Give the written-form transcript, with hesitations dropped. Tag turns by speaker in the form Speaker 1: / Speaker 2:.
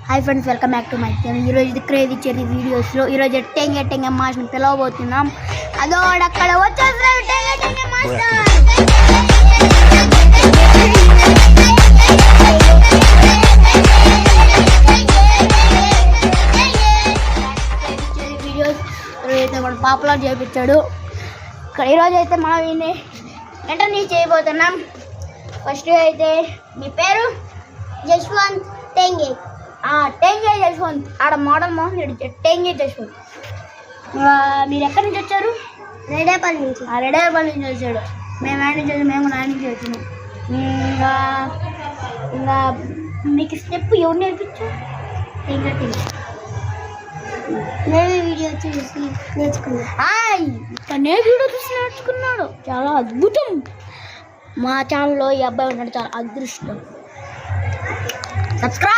Speaker 1: Hi friends, welcome back to my channel. ఈరోజు crazy cherry వీడియోస్లో ఈరోజు టెంగ మాస్టర్ని పిలవబోతున్నాం. అదో అక్కడ వచ్చేస్తున్నాడు టెంగ మాస్టర్. వీడియోస్ ఈరోజైతే మనం పాపులర్ చేయించాడు. ఈరోజు అయితే మనం వీడిని ఇంటర్వ్యూ చేయబోతున్నాం. ఫస్ట్ అయితే మీ పేరు?
Speaker 2: జశ్వంత్ టెంగే.
Speaker 1: టెంగే జశ్వంత్. ఆడ మోడల్ మోహన్ రెడ్డి టెంగే జశ్వంత్. మీరు ఎక్కడి నుంచి వచ్చారు?
Speaker 2: రెడేపల్లి నుంచి.
Speaker 1: రెడేపల్లి నుంచి వచ్చాడు. మేము యాడ్ నుంచి వచ్చాము, మేము నాయ నుంచి వచ్చినాం. ఇంకా మీకు స్టెప్ ఎవరు నేర్పించారు? టెంగే టెంగే
Speaker 2: నేను వీడియో చూసి నేర్చుకున్నాను.
Speaker 1: నేను వీడియో చూసి నేర్చుకున్నాడు. చాలా అద్భుతం. మా ఛానల్లో ఈ అబ్బాయి ఉన్నాడు, చాలా అదృష్టం. సబ్స్క్రైబ్.